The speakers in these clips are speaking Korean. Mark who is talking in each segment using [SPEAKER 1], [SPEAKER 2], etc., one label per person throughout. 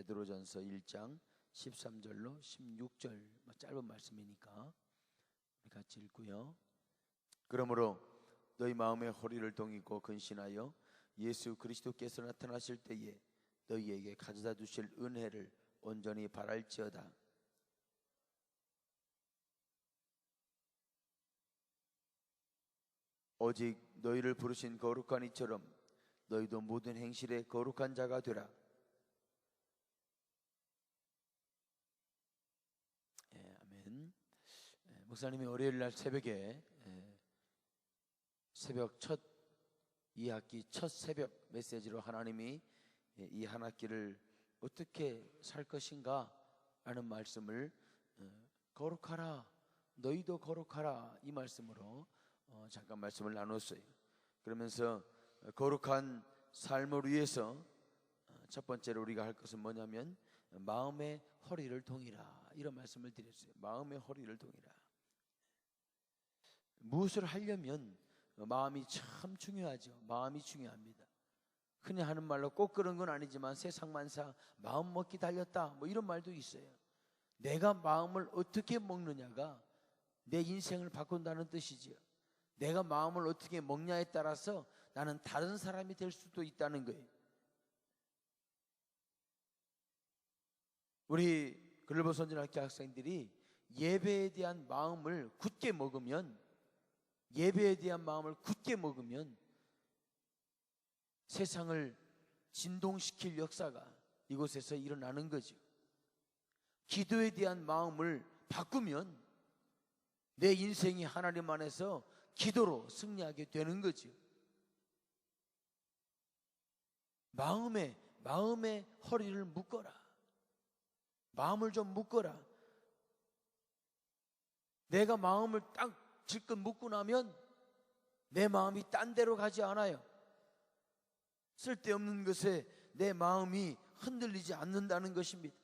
[SPEAKER 1] 베드로전서 1장 13절로 16절, 짧은 말씀이니까 우리 같이 읽고요. 그러므로 너희 마음의 허리를 동이고 근신하여 예수 그리스도께서 나타나실 때에 너희에게 가져다 주실 은혜를 온전히 바랄지어다. 오직 너희를 부르신 거룩한 이처럼 너희도 모든 행실에 거룩한 자가 되라. 아멘. 목사님이 월요일 날 새벽에 새벽 첫 2학기 첫 새벽 메시지로 하나님이 이 한 학기를 어떻게 살 것인가 라는 말씀을 거룩하라, 너희도 거룩하라, 이 말씀으로 잠깐 말씀을 나눴어요. 그러면서 거룩한 삶을 위해서 첫 번째로 우리가 할 것은 뭐냐면 마음의 허리를 동이라, 이런 말씀을 드렸어요. 마음의 허리를 동이라. 무엇을 하려면 마음이 참 중요하죠. 마음이 중요합니다. 흔히 하는 말로 꼭 그런 건 아니지만 세상만사 마음 먹기 달렸다, 뭐 이런 말도 있어요. 내가 마음을 어떻게 먹느냐가 내 인생을 바꾼다는 뜻이지요. 내가 마음을 어떻게 먹냐에 따라서 나는 다른 사람이 될 수도 있다는 거예요. 우리 글로벌 선진학교 학생들이 예배에 대한 마음을 굳게 먹으면, 예배에 대한 마음을 굳게 먹으면 세상을 진동시킬 역사가 이곳에서 일어나는 거죠. 기도에 대한 마음을 바꾸면 내 인생이 하나님 안에서 기도로 승리하게 되는 거죠. 마음에 허리를 묶어라. 마음을 좀 묶어라. 내가 마음을 딱 질끈 묶고 나면 내 마음이 딴 데로 가지 않아요. 쓸데없는 것에 내 마음이 흔들리지 않는다는 것입니다.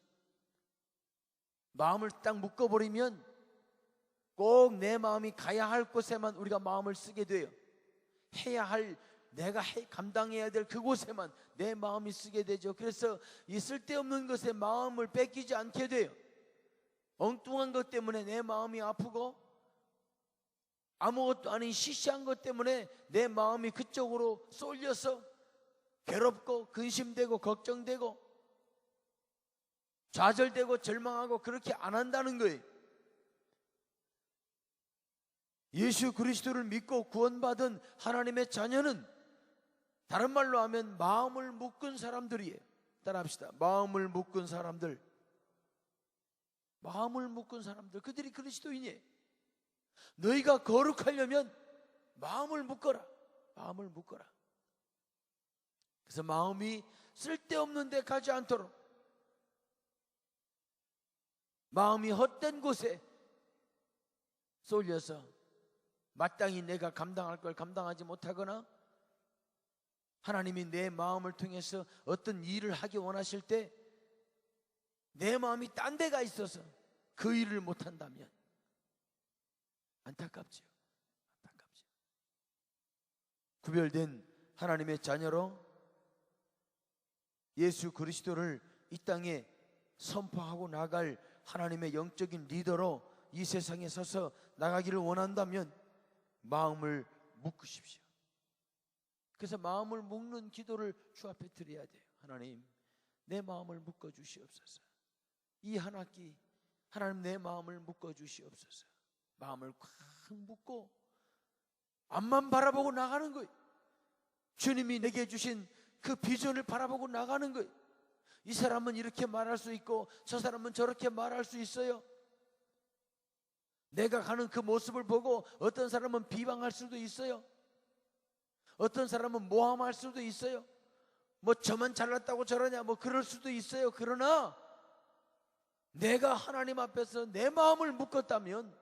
[SPEAKER 1] 마음을 딱 묶어버리면 꼭 내 마음이 가야 할 곳에만 우리가 마음을 쓰게 돼요. 해야 할, 내가 감당해야 될 그곳에만 내 마음이 쓰게 되죠. 그래서 이 쓸데없는 것에 마음을 뺏기지 않게 돼요. 엉뚱한 것 때문에 내 마음이 아프고, 아무것도 아닌 시시한 것 때문에 내 마음이 그쪽으로 쏠려서 괴롭고 근심되고 걱정되고 좌절되고 절망하고, 그렇게 안 한다는 거예요. 예수 그리스도를 믿고 구원받은 하나님의 자녀는 다른 말로 하면 마음을 묶은 사람들이에요. 따라합시다. 마음을 묶은 사람들. 마음을 묶은 사람들, 그들이 그리스도인이에요. 너희가 거룩하려면 마음을 묶어라. 마음을 묶어라. 그래서 마음이 쓸데없는 데 가지 않도록, 마음이 헛된 곳에 쏠려서 마땅히 내가 감당할 걸 감당하지 못하거나, 하나님이 내 마음을 통해서 어떤 일을 하기 원하실 때 내 마음이 딴 데가 있어서 그 일을 못한다면 안타깝죠. 안타깝죠. 구별된 하나님의 자녀로 예수 그리스도를 이 땅에 선포하고 나갈 하나님의 영적인 리더로 이 세상에 서서 나가기를 원한다면 마음을 묶으십시오. 그래서 마음을 묶는 기도를 주 앞에 드려야 돼요. 하나님, 내 마음을 묶어 주시옵소서. 이 한 학기 하나님, 내 마음을 묶어 주시옵소서. 마음을 꽉 묶고 앞만 바라보고 나가는 거예요. 주님이 내게 주신 그 비전을 바라보고 나가는 거예요. 이 사람은 이렇게 말할 수 있고 저 사람은 저렇게 말할 수 있어요. 내가 가는 그 모습을 보고 어떤 사람은 비방할 수도 있어요. 어떤 사람은 모함할 수도 있어요. 뭐 저만 잘났다고 저러냐, 뭐 그럴 수도 있어요. 그러나 내가 하나님 앞에서 내 마음을 묶었다면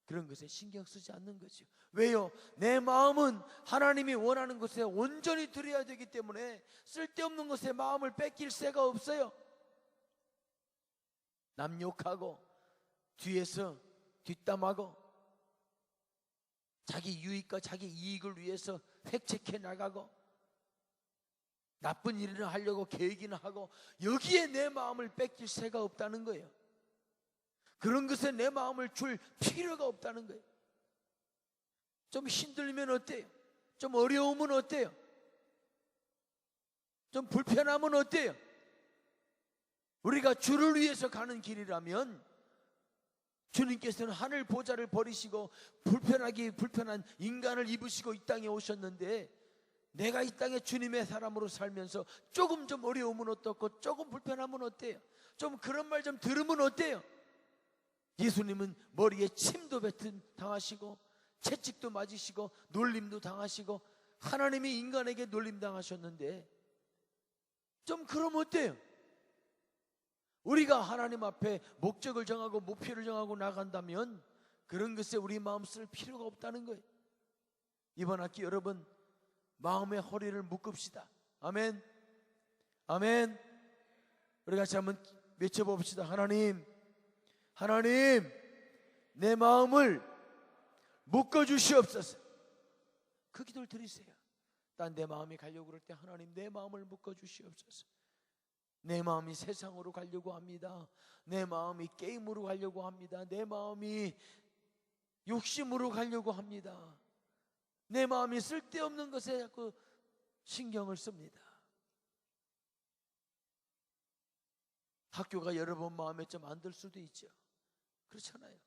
[SPEAKER 1] 그런 것에 신경 쓰지 않는 거죠. 왜요? 내 마음은 하나님이 원하는 것에 온전히 드려야 되기 때문에 쓸데없는 것에 마음을 뺏길 새가 없어요. 남 욕하고 뒤에서 뒷담하고 자기 유익과 자기 이익을 위해서 획책해 나가고 나쁜 일이나 하려고 계획이나 하고 여기에 내 마음을 뺏길 새가 없다는 거예요. 그런 것에 내 마음을 줄 필요가 없다는 거예요. 좀 힘들면 어때요? 좀 어려우면 어때요? 좀 불편하면 어때요? 우리가 주를 위해서 가는 길이라면 주님께서는 하늘 보좌를 버리시고 불편한 인간을 입으시고 이 땅에 오셨는데, 내가 이 땅에 주님의 사람으로 살면서 조금 좀 어려우면 어떻고 조금 불편하면 어때요? 좀 그런 말 좀 들으면 어때요? 예수님은 머리에 침도 당하시고 채찍도 맞으시고 놀림도 당하시고 하나님이 인간에게 놀림 당하셨는데 좀 그럼 어때요? 우리가 하나님 앞에 목적을 정하고 목표를 정하고 나간다면 그런 것에 우리 마음 쓸 필요가 없다는 거예요. 이번 학기 여러분 마음의 허리를 묶읍시다. 아멘. 아멘. 우리 같이 한번 외쳐봅시다. 하나님 내 마음을 묶어주시옵소서. 그 기도를 드리세요. 딴 내 마음이 가려고 그럴 때 하나님 내 마음을 묶어주시옵소서. 내 마음이 세상으로 가려고 합니다. 내 마음이 게임으로 가려고 합니다. 내 마음이 욕심으로 가려고 합니다. 내 마음이 쓸데없는 것에 자꾸 신경을 씁니다. 학교가 여러분 마음에 좀 안 들 수도 있죠. 그렇잖아요.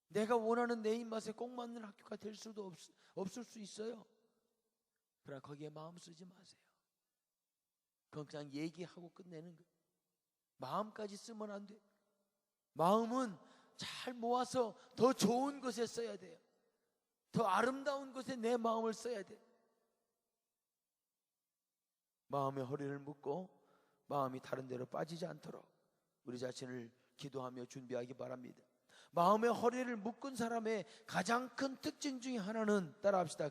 [SPEAKER 1] 내가 원하는 내 입맛에 꼭 맞는 학교가 될 수도 없을 수 있어요. 그러나 거기에 마음 쓰지 마세요. 그건 그냥 얘기하고 끝내는 거예요. 마음까지 쓰면 안 돼요. 마음은 잘 모아서 더 좋은 것에 써야 돼요. 더 아름다운 것에 내 마음을 써야 돼요. 마음의 허리를 묶고 마음이 다른 데로 빠지지 않도록 우리 자신을 기도하며 준비하기 바랍니다. 마음의 허리를 묶은 사람의 가장 큰 특징 중에 하나는 따라합시다.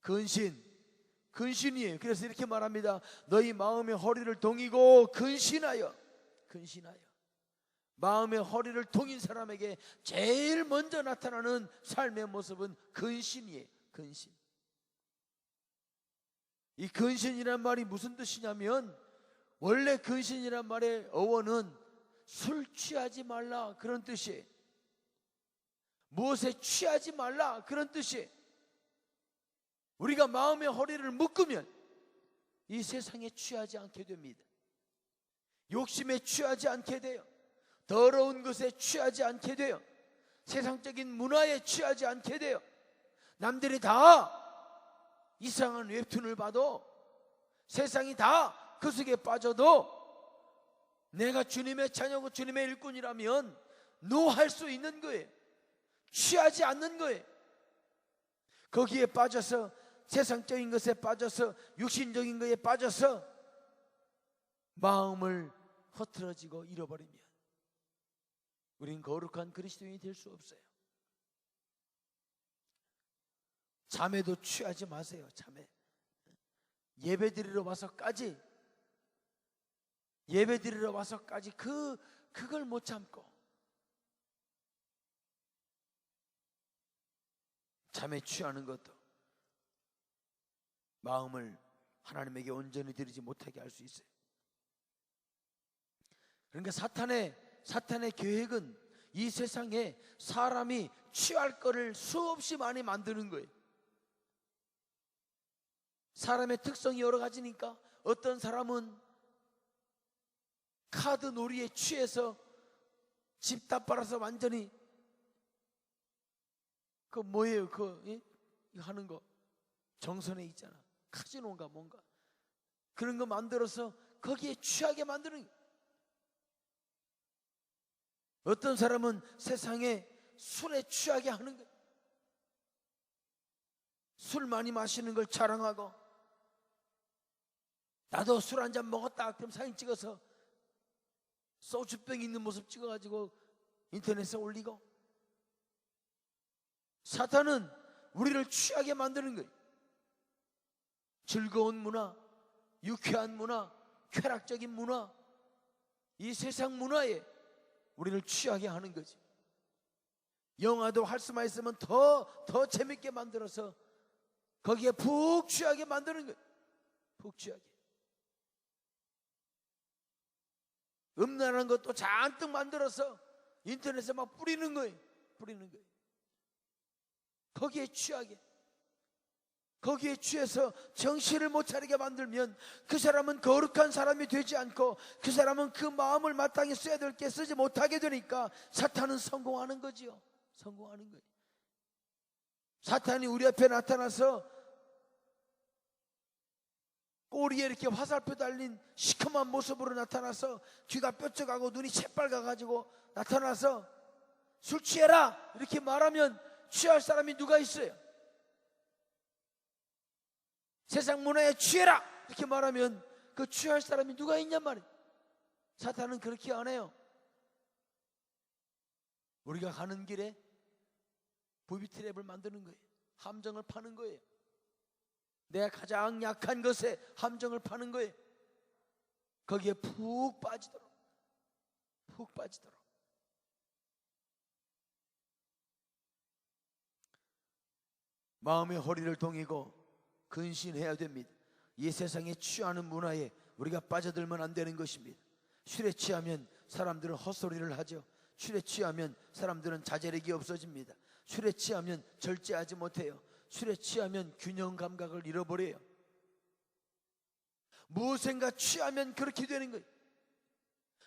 [SPEAKER 1] 근신이에요. 그래서 이렇게 말합니다. 너희 마음의 허리를 동이고 근신하여. 마음의 허리를 동인 사람에게 제일 먼저 나타나는 삶의 모습은 근신이에요. 이 근신이란 말이 무슨 뜻이냐면, 원래 근신이란 말의 어원은 술 취하지 말라 그런 뜻이에요. 무엇에 취하지 말라 그런 뜻이에요. 우리가 마음의 허리를 묶으면 이 세상에 취하지 않게 됩니다. 욕심에 취하지 않게 돼요. 더러운 것에 취하지 않게 돼요. 세상적인 문화에 취하지 않게 돼요. 남들이 다 이상한 웹툰을 봐도, 세상이 다 그 속에 빠져도 내가 주님의 자녀고 주님의 일꾼이라면 노할 수 있는 거예요. 취하지 않는 거예요. 거기에 빠져서 세상적인 것에 빠져서 육신적인 것에 빠져서 마음을 흐트러지고 잃어버리면 우린 거룩한 그리스도인이 될 수 없어요. 잠에도 취하지 마세요. 잠에. 예배드리러 와서까지 그걸 못 참고 잠에 취하는 것도 마음을 하나님에게 온전히 드리지 못하게 할 수 있어요. 그러니까 사탄의 계획은 이 세상에 사람이 취할 거를 수없이 많이 만드는 거예요. 사람의 특성이 여러 가지니까 어떤 사람은 카드 놀이에 취해서 집 다 빨아서 완전히 그 뭐예요? 이거 하는 거 정선에 있잖아. 카지노인가 뭔가 그런 거 만들어서 거기에 취하게 만드는 거예요. 어떤 사람은 세상에 술에 취하게 하는 거예요. 술 많이 마시는 걸 자랑하고, 나도 술 한 잔 먹었다 그럼 사진 찍어서 소주병 있는 모습 찍어가지고 인터넷에 올리고. 사탄은 우리를 취하게 만드는 거예요. 즐거운 문화, 유쾌한 문화, 쾌락적인 문화, 이 세상 문화에 우리를 취하게 하는 거지. 영화도 할 수만 있으면 더 재밌게 만들어서 거기에 푹 취하게 만드는 거예요. 푹 취하게. 음란한 것도 잔뜩 만들어서 인터넷에 막 뿌리는 거예요. 거기에 취하게. 거기에 취해서 정신을 못 차리게 만들면 그 사람은 거룩한 사람이 되지 않고 그 사람은 그 마음을 마땅히 써야 될 게 쓰지 못하게 되니까 사탄은 성공하는 거지요. 성공하는 거예요. 사탄이 우리 앞에 나타나서 꼬리에 이렇게 화살표 달린 시커먼 모습으로 나타나서 귀가 뾰족하고 눈이 새빨가가지고 나타나서 술 취해라 이렇게 말하면 취할 사람이 누가 있어요? 세상 문화에 취해라 이렇게 말하면 그 취할 사람이 누가 있냔 말이에요. 사탄은 그렇게 안 해요. 우리가 가는 길에 부비트랩을 만드는 거예요. 함정을 파는 거예요. 내가 가장 약한 것에 함정을 파는 거예요. 거기에 푹 빠지도록. 마음의 허리를 동이고 근신해야 됩니다. 이 세상에 취하는 문화에 우리가 빠져들면 안 되는 것입니다. 술에 취하면 사람들은 헛소리를 하죠. 술에 취하면 사람들은 자제력이 없어집니다. 술에 취하면 절제하지 못해요. 술에 취하면 균형 감각을 잃어버려요. 무엇인가 취하면 그렇게 되는 거예요.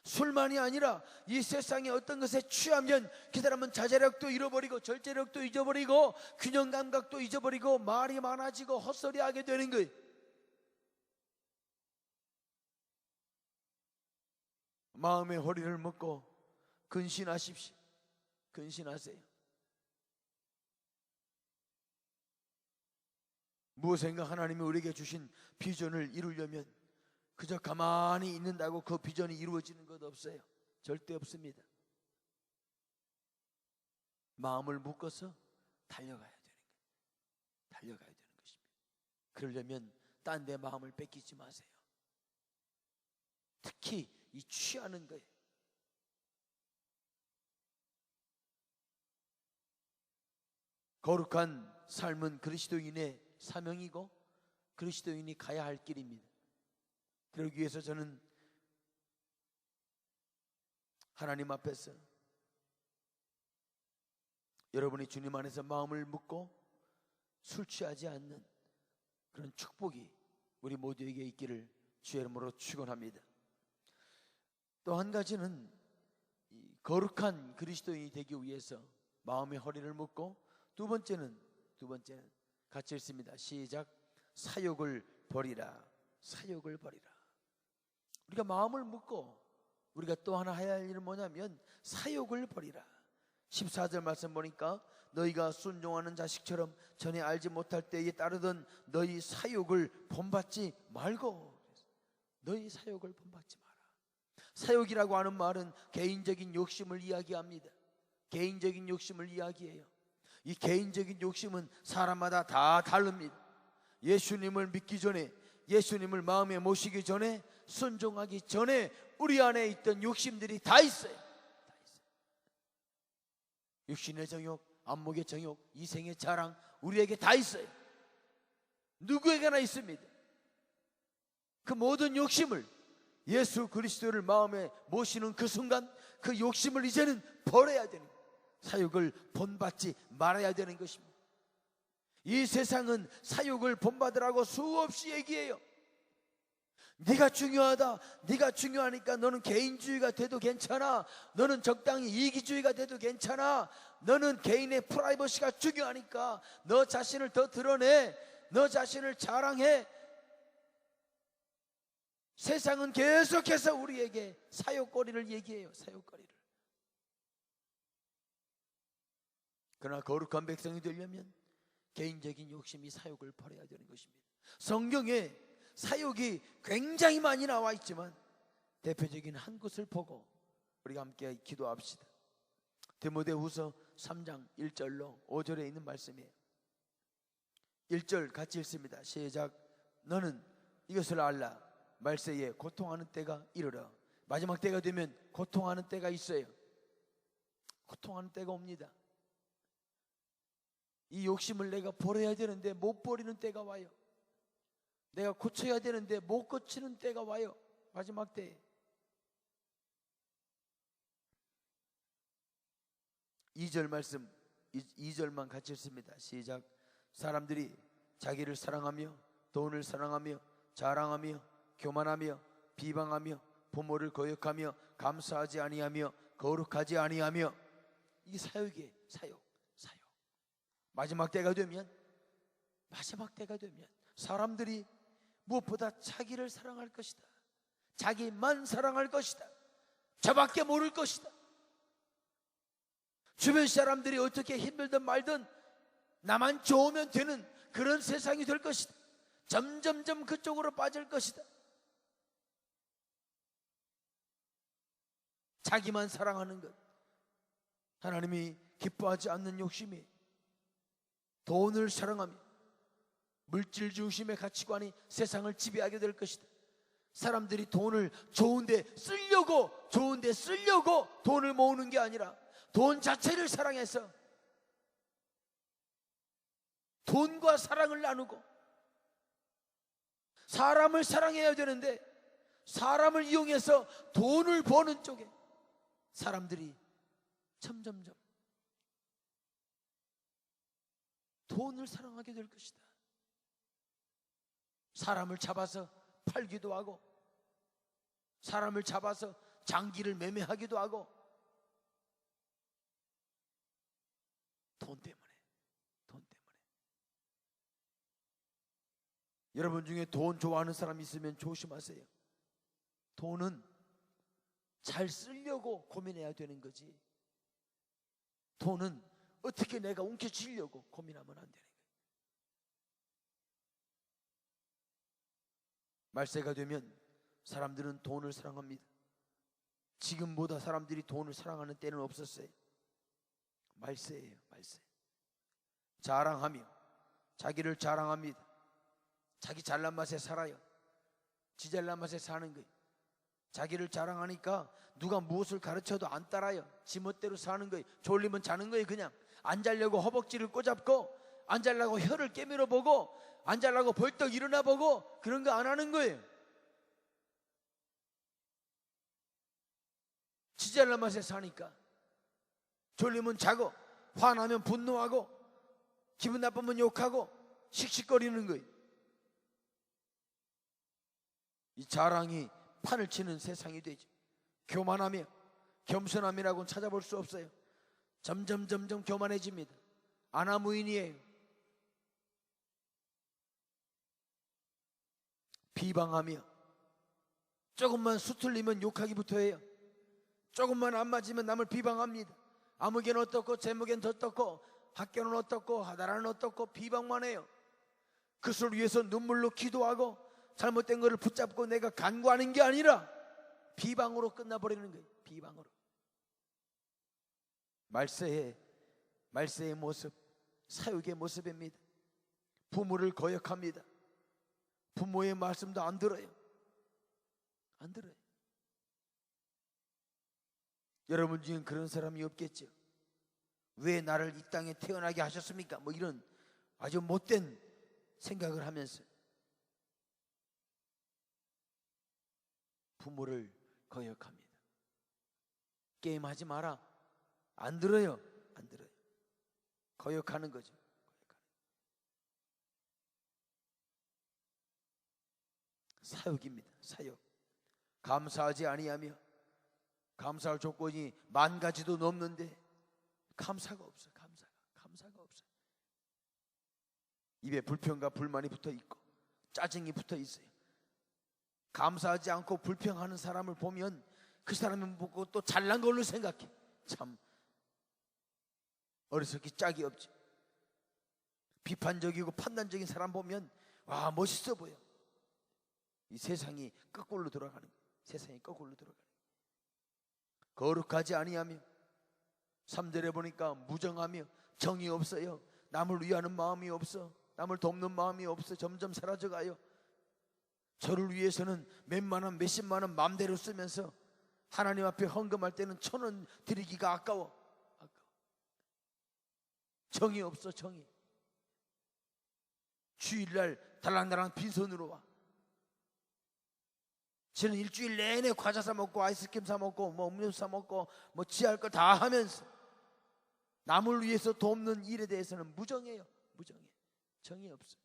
[SPEAKER 1] 술만이 아니라 이 세상에 어떤 것에 취하면 그 사람은 자제력도 잃어버리고 절제력도 잊어버리고 균형 감각도 잊어버리고 말이 많아지고 헛소리하게 되는 거예요. 마음의 허리를 묶고 근신하십시오. 근신하세요. 무엇인가 하나님이 우리에게 주신 비전을 이루려면 그저 가만히 있는다고 그 비전이 이루어지는 것 없어요. 절대 없습니다. 마음을 묶어서 달려가야 되는 거예요. 달려가야 되는 것입니다. 그러려면 딴 데 마음을 뺏기지 마세요. 특히 이 취하는 거예요. 거룩한 삶은 그리스도인의 사명이고 그리스도인이 가야 할 길입니다. 그러기 위해서 저는 하나님 앞에서 여러분이 주님 안에서 마음을 묶고 술 취하지 않는 그런 축복이 우리 모두에게 있기를 주의 이름으로 축원합니다. 또 한 가지는 거룩한 그리스도인이 되기 위해서 마음의 허리를 묶고 두 번째는 같이 읽습니다. 시작. 사욕을 버리라. 사욕을 버리라. 우리가 마음을 묶고 우리가 또 하나 해야 할 일은 뭐냐면 사욕을 버리라. 14절 말씀 보니까 너희가 순종하는 자식처럼 전에 알지 못할 때에 따르던 너희 사욕을 본받지 말고. 너희 사욕을 본받지 마라. 사욕이라고 하는 말은 개인적인 욕심을 이야기합니다. 개인적인 욕심을 이야기해요. 이 개인적인 욕심은 사람마다 다 다릅니다. 예수님을 믿기 전에, 예수님을 마음에 모시기 전에, 순종하기 전에 우리 안에 있던 욕심들이 다 있어요. 육신의 정욕, 안목의 정욕, 이생의 자랑, 우리에게 다 있어요. 누구에게나 있습니다. 그 모든 욕심을 예수 그리스도를 마음에 모시는 그 순간 그 욕심을 이제는 버려야 되는 거예요. 사욕을 본받지 말아야 되는 것입니다. 이 세상은 사욕을 본받으라고 수없이 얘기해요. 네가 중요하다. 네가 중요하니까 너는 개인주의가 돼도 괜찮아. 너는 적당히 이기주의가 돼도 괜찮아. 너는 개인의 프라이버시가 중요하니까 너 자신을 더 드러내. 너 자신을 자랑해. 세상은 계속해서 우리에게 사욕거리를 얘기해요. 사욕거리를. 그러나 거룩한 백성이 되려면 개인적인 욕심이 사욕을 버려야 되는 것입니다. 성경에 사욕이 굉장히 많이 나와 있지만 대표적인 한 곳을 보고 우리가 함께 기도합시다. 디모데후서 3장 1절로 5절에 있는 말씀이에요. 1절 같이 읽습니다. 시작. 너는 이것을 알라. 말세에 고통하는 때가 이르러. 마지막 때가 되면 고통하는 때가 있어요. 고통하는 때가 옵니다. 이 욕심을 내가 버려야 되는데 못 버리는 때가 와요. 내가 고쳐야 되는데 못 고치는 때가 와요. 마지막 때에. 2절 말씀, 2절만 같이 읽습니다. 시작. 사람들이 자기를 사랑하며 돈을 사랑하며 자랑하며 교만하며 비방하며 부모를 거역하며 감사하지 아니하며 거룩하지 아니하며. 이게 사역이에요. 사역. 마지막 때가 되면 사람들이 무엇보다 자기를 사랑할 것이다. 자기만 사랑할 것이다. 저밖에 모를 것이다. 주변 사람들이 어떻게 힘들든 말든 나만 좋으면 되는 그런 세상이 될 것이다. 점점점 그쪽으로 빠질 것이다. 자기만 사랑하는 것, 하나님이 기뻐하지 않는 욕심이 돈을 사랑하며 물질 중심의 가치관이 세상을 지배하게 될 것이다. 사람들이 돈을 좋은데 쓰려고 돈을 모으는 게 아니라 돈 자체를 사랑해서 돈과 사랑을 나누고, 사람을 사랑해야 되는데 사람을 이용해서 돈을 버는 쪽에 사람들이 점점점 돈을 사랑하게 될 것이다. 사람을 잡아서 팔기도 하고, 사람을 잡아서 장기를 매매하기도 하고, 돈 때문에. 여러분 중에 돈 좋아하는 사람 있으면 조심하세요. 돈은 잘 쓰려고 고민해야 되는 거지, 돈은 어떻게 내가 움켜쥐려고 고민하면 안 되는 거예요. 말세가 되면 사람들은 돈을 사랑합니다. 지금보다 사람들이 돈을 사랑하는 때는 없었어요. 말세예요. 말세. 자랑하며 자기를 자랑합니다. 자기 잘난 맛에 살아요. 지 잘난 맛에 사는 거예요. 자기를 자랑하니까 누가 무엇을 가르쳐도 안 따라요. 지 멋대로 사는 거예요. 졸리면 자는 거예요. 그냥 안 자려고 허벅지를 꼬잡고, 안 자려고 혀를 깨물어 보고, 안 자려고 벌떡 일어나 보고, 그런 거 안 하는 거예요. 지 잘난 맛에 사니까 졸리면 자고, 화나면 분노하고, 기분 나쁘면 욕하고, 씩씩거리는 거예요. 이 자랑이 판을 치는 세상이 되죠. 교만하며 겸손함이라고는 찾아볼 수 없어요. 점점 교만해집니다. 아나무인이에요. 비방하며 조금만 수틀리면 욕하기부터 해요. 조금만 안 맞으면 남을 비방합니다. 아무개는 어떻고 제목엔 어떻고 학교는 어떻고 나라는 어떻고 비방만 해요. 그것을 위해서 눈물로 기도하고 잘못된 것을 붙잡고 내가 간구하는 게 아니라 비방으로 끝나버리는 거예요. 비방으로. 말세의 모습, 사육의 모습입니다. 부모를 거역합니다. 부모의 말씀도 안 들어요. 여러분 중엔 그런 사람이 없겠죠. 왜 나를 이 땅에 태어나게 하셨습니까? 뭐 이런 아주 못된 생각을 하면서 부모를 거역합니다. 게임하지 마라. 안 들어요. 거역하는 거죠. 사역입니다. 사역. 감사하지 아니하며, 감사할 조건이 10,000가지도 넘는데 감사가 없어. 감사가 없어. 입에 불평과 불만이 붙어 있고 짜증이 붙어 있어요. 감사하지 않고 불평하는 사람을 보면 그 사람을 보고 또 잘난 걸로 생각해. 참 어리석기 짝이 없지. 비판적이고 판단적인 사람 보면 와, 멋있어 보여. 이 세상이 거꾸로 돌아가는 거예요. 세상이 거꾸로 돌아가는 거예요. 거룩하지 아니하며, 3절에 보니까 무정하며 정이 없어요. 남을 위하는 마음이 없어. 남을 돕는 마음이 없어. 점점 사라져가요. 저를 위해서는 몇만 원, 몇십만 원 마음대로 쓰면서 하나님 앞에 헌금할 때는 1,000원 드리기가 아까워. 정이 없어. 정이. 주일날 달랑달랑 빈손으로 와. 저는 일주일 내내 과자 사 먹고 아이스크림 사 먹고 뭐 음료수 사 먹고 뭐 지할 거 다 하면서 남을 위해서 돕는 일에 대해서는 무정해요. 무정해. 정이 없어요.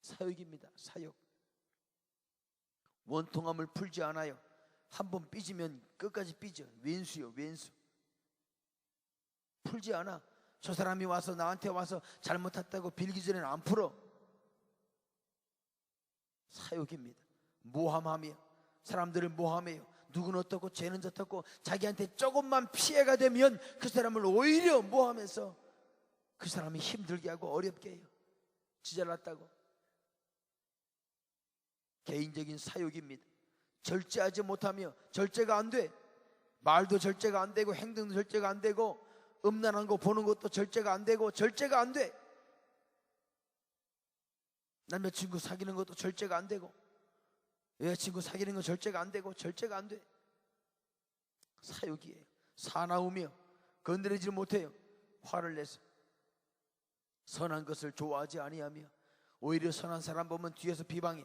[SPEAKER 1] 사욕입니다. 사욕. 원통함을 풀지 않아요. 한번 삐지면 끝까지 삐져. 왼수요, 왼수. 풀지 않아. 저 사람이 와서 나한테 와서 잘못했다고 빌기 전에는 안 풀어. 사욕입니다. 모함하며 사람들을 모함해요. 누구는 어떻고 쟤는 저렇고 자기한테 조금만 피해가 되면 그 사람을 오히려 모함해서 그 사람이 힘들게 하고 어렵게 해요. 지잘났다고. 개인적인 사욕입니다. 절제하지 못하며 절제가 안 돼. 말도 절제가 안 되고 행동도 절제가 안 되고 음란한 거 보는 것도 절제가 안 되고 절제가 안 돼. 남자친구 사귀는 것도 절제가 안 되고 여자친구 사귀는 건 절제가 안 되고 절제가 안 돼. 사욕이에요. 사나우며 건드리지 못해요. 화를 내서 선한 것을 좋아하지 아니하며 오히려 선한 사람 보면 뒤에서 비방해.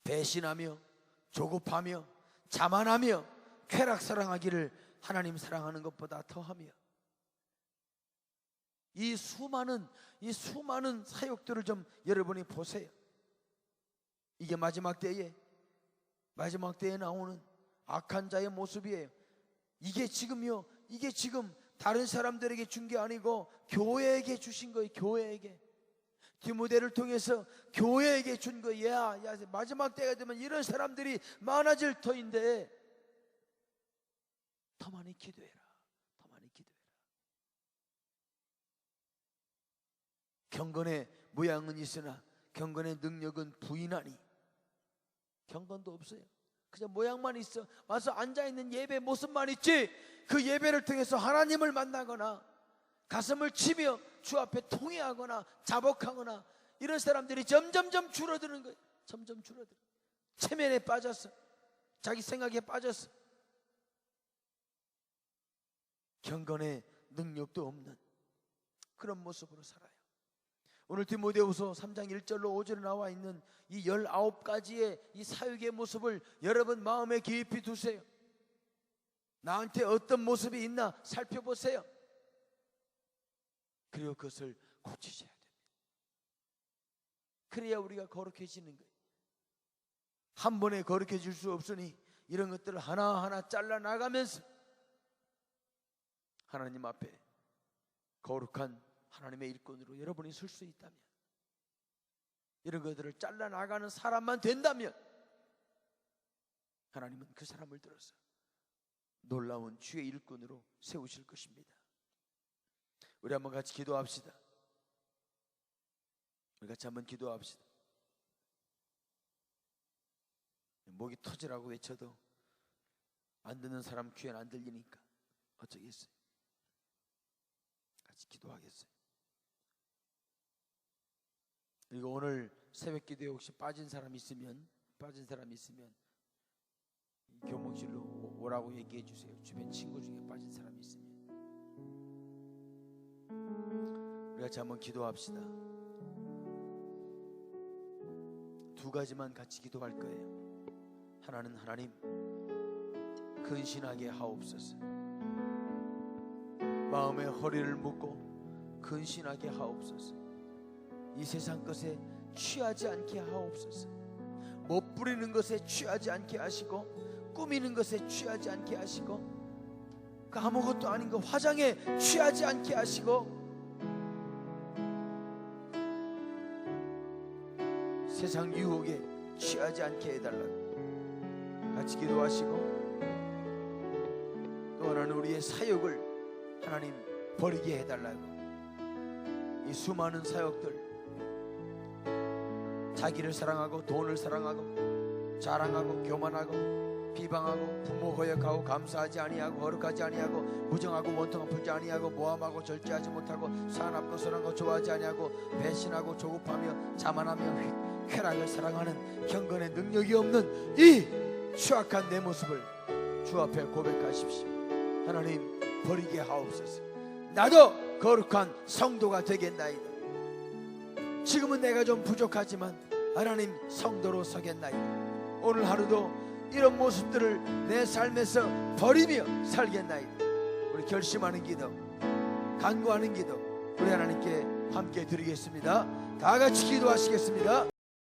[SPEAKER 1] 배신하며 조급하며 자만하며 쾌락 사랑하기를 하나님 사랑하는 것보다 더하며 이 수많은 사욕들을 좀 여러분이 보세요. 이게 마지막 때에 나오는 악한 자의 모습이에요. 이게 지금 다른 사람들에게 준 게 아니고 교회에게 주신 거예요. 교회에게. 디모데를 통해서 교회에게 준 거예요. 야, 마지막 때가 되면 이런 사람들이 많아질 터인데 더 많이 기도해라. 더 많이 기도해라. 경건의 모양은 있으나 경건의 능력은 부인하니. 경건도 없어요. 그냥 모양만 있어. 와서 앉아있는 예배 모습만 있지 그 예배를 통해서 하나님을 만나거나 가슴을 치며 주 앞에 통회하거나 자복하거나 이런 사람들이 점점점 줄어드는 거예요. 점점 줄어들어. 체면에 빠졌어. 자기 생각에 빠졌어. 경건의 능력도 없는 그런 모습으로 살아요. 오늘 디모데후서 3장 1절로 5절에 나와 있는 이 19가지의 이 사역의 모습을 여러분 마음에 깊이 두세요. 나한테 어떤 모습이 있나 살펴보세요. 그리고 그것을 고치셔야 됩니다. 그래야 우리가 거룩해지는 거예요. 한 번에 거룩해질 수 없으니 이런 것들을 하나하나 잘라나가면서 하나님 앞에 거룩한 하나님의 일꾼으로 여러분이 설 수 있다면, 이런 것들을 잘라나가는 사람만 된다면 하나님은 그 사람을 들어서 놀라운 주의 일꾼으로 세우실 것입니다. 우리 한번 같이 기도합시다. 우리 같이 한번 기도합시다. 목이 터지라고 외쳐도 안 듣는 사람 귀에는 안 들리니까 어쩌겠어요. 같이 기도하겠어요. 그리고 오늘 새벽 기도에 혹시 빠진 사람 있으면 교목실로 오라고 얘기해 주세요. 주변 친구 중에 빠진 사람이 있으면. 우리 같이 한번 기도합시다. 두 가지만 같이 기도할 거예요. 하나는 하나님 근신하게 하옵소서. 마음의 허리를 묶고 근신하게 하옵소서. 이 세상 것에 취하지 않게 하옵소서. 못 부리는 것에 취하지 않게 하시고, 꾸미는 것에 취하지 않게 하시고, 그 아무것도 아닌 거 화장에 취하지 않게 하시고, 세상 유혹에 취하지 않게 해달라고 같이 기도하시고, 또 하나는 우리의 사역을 하나님 버리게 해달라고. 이 수많은 사역들, 자기를 사랑하고 돈을 사랑하고 자랑하고 교만하고 비방하고 부모 거역하고 감사하지 아니하고 거룩하지 아니하고 무정하고 원통함 풀지 아니하고 모함하고 절제하지 못하고 사납고 선한 거 좋아하지 아니하고 배신하고 조급하며 자만하며 쾌락을 사랑하는 경건의 능력이 없는 이 추악한 내 모습을 주 앞에 고백하십시오. 하나님 버리게 하옵소서. 나도 거룩한 성도가 되겠나이다. 지금은 내가 좀 부족하지만 하나님 성도로 서겠나이다. 오늘 하루도 이런 모습들을 내 삶에서 버리며 살겠나이다. 우리 결심하는 기도, 간구하는 기도 우리 하나님께 함께 드리겠습니다. 다 같이 기도하시겠습니다.